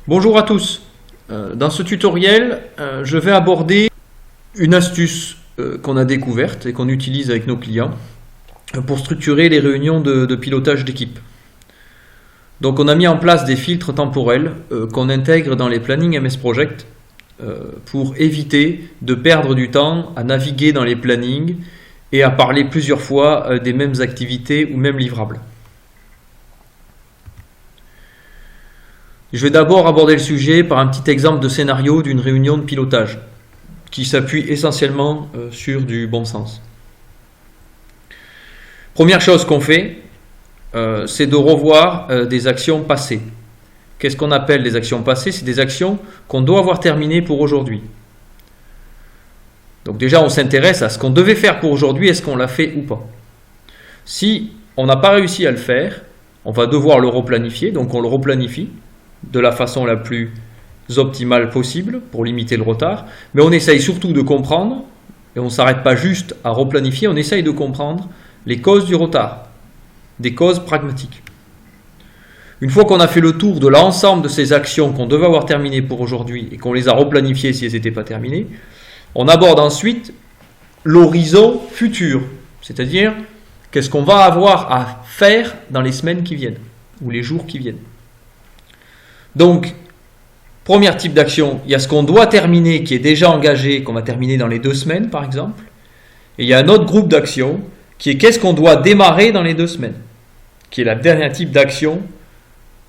Bonjour à tous. Dans ce tutoriel, je vais aborder une astuce qu'on a découverte et qu'on utilise avec nos clients pour structurer les réunions de pilotage d'équipe. Donc on a mis en place des filtres temporels qu'on intègre dans les plannings MS Project pour éviter de perdre du temps à naviguer dans les plannings et à parler plusieurs fois des mêmes activités ou mêmes livrables. Je vais d'abord aborder le sujet par un petit exemple de scénario d'une réunion de pilotage qui s'appuie essentiellement sur du bon sens. Première chose qu'on fait, c'est de revoir des actions passées. Qu'est-ce qu'on appelle des actions passées? C'est des actions qu'on doit avoir terminées pour aujourd'hui. Donc déjà, on s'intéresse à ce qu'on devait faire pour aujourd'hui, est-ce qu'on l'a fait ou pas. Si on n'a pas réussi à le faire, on va devoir le replanifier, donc on le replanifie de la façon la plus optimale possible pour limiter le retard, mais on essaye surtout de comprendre, et on ne s'arrête pas juste à replanifier, on essaye de comprendre les causes du retard, des causes pragmatiques. Une fois qu'on a fait le tour de l'ensemble de ces actions qu'on devait avoir terminées pour aujourd'hui et qu'on les a replanifiées si elles n'étaient pas terminées, on aborde ensuite l'horizon futur, c'est-à-dire qu'est-ce qu'on va avoir à faire dans les semaines qui viennent ou les jours qui viennent. Donc, premier type d'action, il y a ce qu'on doit terminer qui est déjà engagé, qu'on va terminer dans les 2 semaines par exemple. Et il y a un autre groupe d'actions qui est qu'est-ce qu'on doit démarrer dans les 2 semaines, qui est la dernière type d'action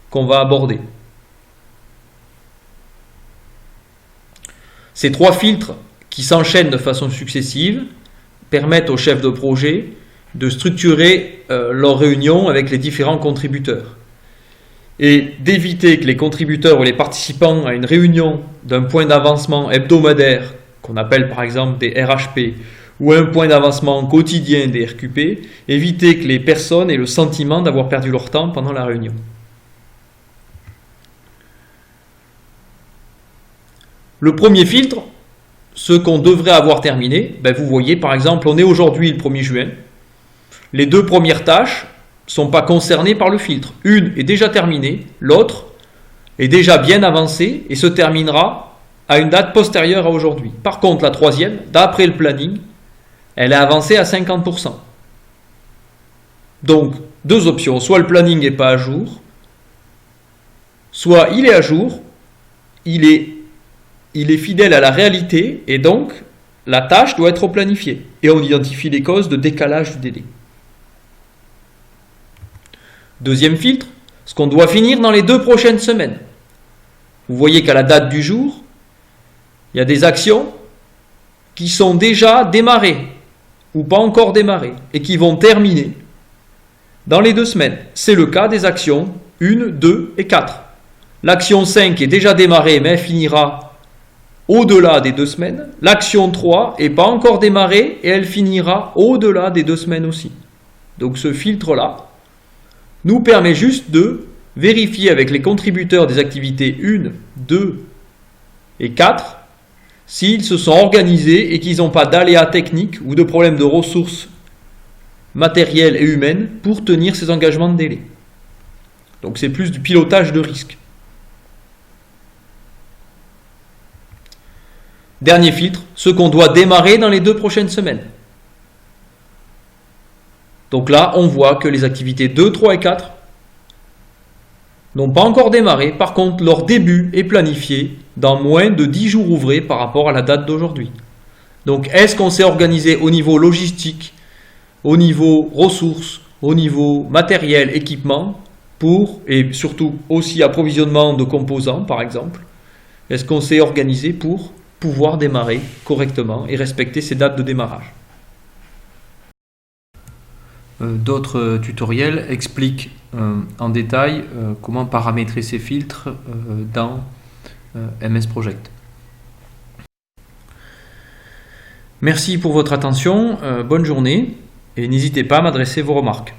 qu'on va aborder. Ces 3 filtres qui s'enchaînent de façon successive permettent aux chefs de projet de structurer leurs réunions avec les différents contributeurs et d'éviter que les contributeurs ou les participants à une réunion d'un point d'avancement hebdomadaire, qu'on appelle par exemple des RHP, ou un point d'avancement quotidien des RQP, éviter que les personnes aient le sentiment d'avoir perdu leur temps pendant la réunion. Le premier filtre, ce qu'on devrait avoir terminé, vous voyez par exemple, on est aujourd'hui le 1er juin, les 2 premières tâches ne sont pas concernées par le filtre. Une est déjà terminée, l'autre est déjà bien avancée et se terminera à une date postérieure à aujourd'hui. Par contre, la troisième, d'après le planning, elle est avancée à 50%. Donc, 2 options, soit le planning n'est pas à jour, soit il est à jour, il est fidèle à la réalité et donc la tâche doit être replanifiée. Et on identifie les causes de décalage du délai. Deuxième filtre, ce qu'on doit finir dans les 2 prochaines semaines. Vous voyez qu'à la date du jour, il y a des actions qui sont déjà démarrées ou pas encore démarrées et qui vont terminer dans les 2 semaines. C'est le cas des actions 1, 2 et 4. L'action 5 est déjà démarrée mais elle finira au-delà des 2 semaines. L'action 3 n'est pas encore démarrée et elle finira au-delà des 2 semaines aussi. Donc ce filtre-là nous permet juste de vérifier avec les contributeurs des activités 1, 2 et 4 s'ils se sont organisés et qu'ils n'ont pas d'aléas techniques ou de problèmes de ressources matérielles et humaines pour tenir ces engagements de délai. Donc c'est plus du pilotage de risque. Dernier filtre, ce qu'on doit démarrer dans les 2 prochaines semaines. Donc là, on voit que les activités 2, 3 et 4 n'ont pas encore démarré. Par contre, leur début est planifié dans moins de 10 jours ouvrés par rapport à la date d'aujourd'hui. Donc, est-ce qu'on s'est organisé au niveau logistique, au niveau ressources, au niveau matériel, équipement, et surtout aussi approvisionnement de composants, par exemple? Est-ce qu'on s'est organisé pour pouvoir démarrer correctement et respecter ces dates de démarrage? D'autres tutoriels expliquent en détail comment paramétrer ces filtres dans MS Project. Merci pour votre attention, bonne journée et n'hésitez pas à m'adresser vos remarques.